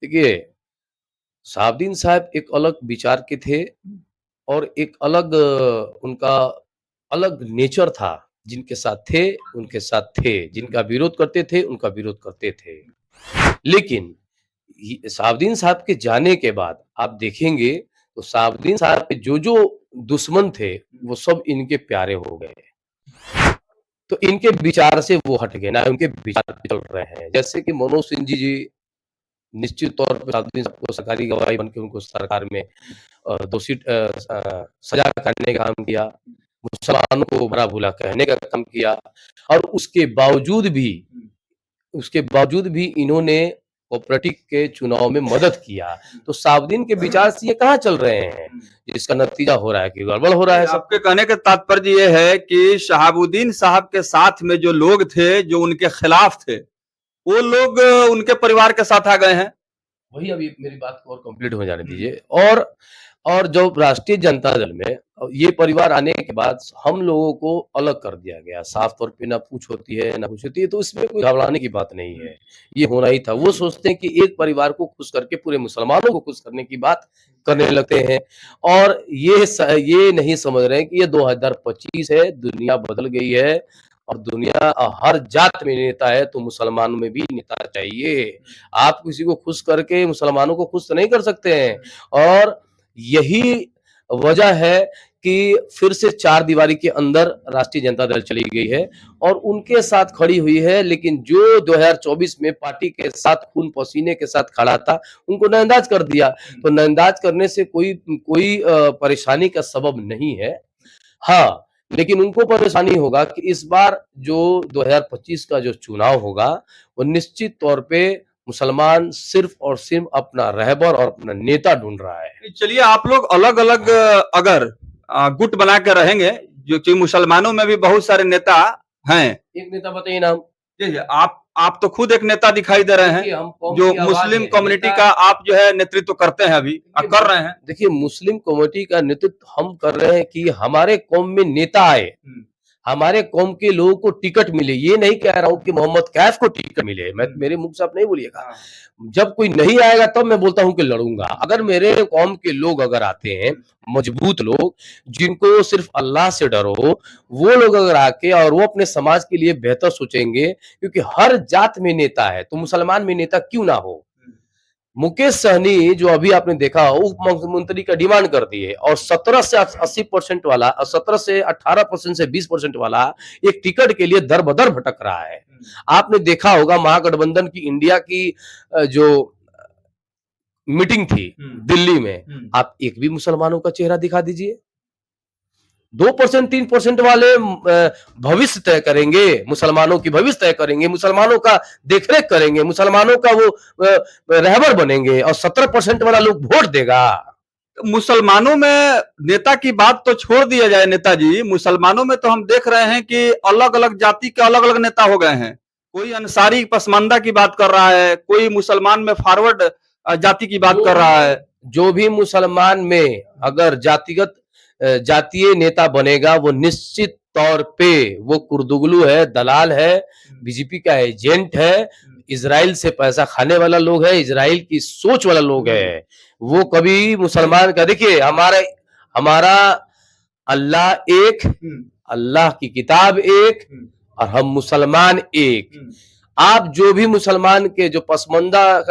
देखिए, साहबदीन साहब एक अलग विचार के थे और एक अलग उनका अलग नेचर था। जिनके साथ थे, उनके साथ थे, जिनका विरोध करते थे, उनका विरोध करते थे। लेकिन ये साहबदीन साहब के जाने के बाद आप देखेंगे तो साहबदीन साहब के जो-जो दुश्मन थे, वो सब इनके प्यारे हो गए। तो इनके विचार से वो हट गए, ना उनके विचार पे चल रहे हैं। जैसे कि मनोज सिंह जी निश्चित तौर पे साहबदीन साहब को सरकारी गवाही बन के उनको सरकार में दोषी सजा करने का काम किया, मुसलमानों को भला-बुरा कहने का काम किया और उसके बावजूद भी इन्होंने कोऑपरेटिव के चुनाव में मदद किया। तो साहबदीन के विचार से ये कहाँ चल रहे हैं, जिसका नतीजा हो रहा है कि गड़बड़ हो रहा है सब। आपके कहने का तात्पर्य ये है कि शहाबुद्दीन साहब के साथ में जो लोग थे, जो उनके खिलाफ थे, वो लोग उनके परिवार के साथ आ गए हैं। वही अभी मेरी बात को और कंप्लीट हो जाने दीजिए। और जो राष्ट्रीय जनता दल में ये परिवार आने के बाद हम लोगों को अलग कर दिया गया। साफ तौर पे ना पूछ होती है, ना कुछ होती है, तो इसमें कोई घबराने की बात नहीं है। ये होना ही था। वो सोचते हैं कि एक परिवार को खुश करके पूरे मुसलमानों को खुश करने की बात करने लगते हैं और ये नहीं समझ रहे हैं कि ये 2025 है, दुनिया बदल गई है और दुनिया हर जात में नेता है, तो मुसलमानों में भी नेता चाहिए। आप किसी को खुश करके मुसलमानों को खुश तो नहीं कर सकते हैं और यही वजह है कि फिर से चार दीवारी के अंदर राष्ट्रीय जनता दल चली गई है और उनके साथ खड़ी हुई है। लेकिन जो 2024 में पार्टी के साथ खून पसीने के साथ खड़ा था, उनको नजरअंदाज कर दिया। तो नजरअंदाज करने से कोई परेशानी का सबब नहीं है। हाँ, लेकिन उनको परेशानी होगा कि इस बार जो 2025 का जो चुनाव होगा, वो निश्चित तौर पे मुसलमान सिर्फ और सिर्फ अपना रहबर और अपना नेता ढूंढ रहा है। चलिए, आप लोग अलग-अलग अगर गुट बना के रहेंगे, जो कि मुसलमानों में भी बहुत सारे नेता हैं। एक नेता बताइए नाम। जी, आप तो खुद एक नेता दिखाई दे रहे हैं, जो मुस्लिम कम्युनिटी का आप जो है नेतृत्व करते हैं अभी, कर रहे हैं। देखिए, मुस्लिम कम्युनिटी का नेतृत्व हम कर रहे हैं कि हमारे कौम में नेता आए, हमारे कौम के लोगों को टिकट मिले। ये नहीं कह रहा हूं कि मोहम्मद कैफ को टिकट मिले, मैं मेरे मुख से आप नहीं बोलिएगा। जब कोई नहीं आएगा तब मैं बोलता हूं कि लड़ूंगा। अगर मेरे कौम के लोग अगर आते हैं, मजबूत लोग जिनको सिर्फ अल्लाह से डर हो, वो लोग अगर आके और वो अपने समाज के लिए बेहतर सोचेंगे, क्योंकि हर जात में नेता है, तो मुसलमान में नेता क्यों ना हो। मुकेश सहनी जो अभी आपने देखा उप मुख्यमंत्री का डिमांड कर दी है और 17 से 80% वाला, 17 से 18% से 20% वाला एक टिकट के लिए दर बदर भटक रहा है। आपने देखा होगा महागठबंधन की इंडिया की जो मीटिंग थी दिल्ली में, आप एक भी मुसलमानों का चेहरा दिखा दीजिए। 2% 3% वाले भविष्य तय करेंगे, मुसलमानों की भविष्य तय करेंगे, मुसलमानों का देखरेख करेंगे, मुसलमानों का वो रहबर बनेंगे और 17% वाला लोग वोट देगा। मुसलमानों में नेता की बात तो छोड़ दिया जाए नेताजी, मुसलमानों में तो हम देख रहे हैं कि अलग-अलग जाति के अलग-अलग नेता हो गए हैं। कोई अंसारी पसमानदा की बात कर रहा है, कोई मुसलमान में फॉरवर्ड जाति की बात कर रहा है। जो भी मुसलमान में अगर जातीय नेता बनेगा, वो निश्चित तौर पे वो कुर्दुगलू है, दलाल है, बीजेपी का एजेंट है, इजराइल से पैसा खाने वाला लोग है, इजराइल की सोच वाला लोग है। वो कभी मुसलमान का, देखिए हमारा अल्लाह एक, अल्लाह की किताब एक और हम मुसलमान एक। आप जो भी मुसलमान के जो पसमानदा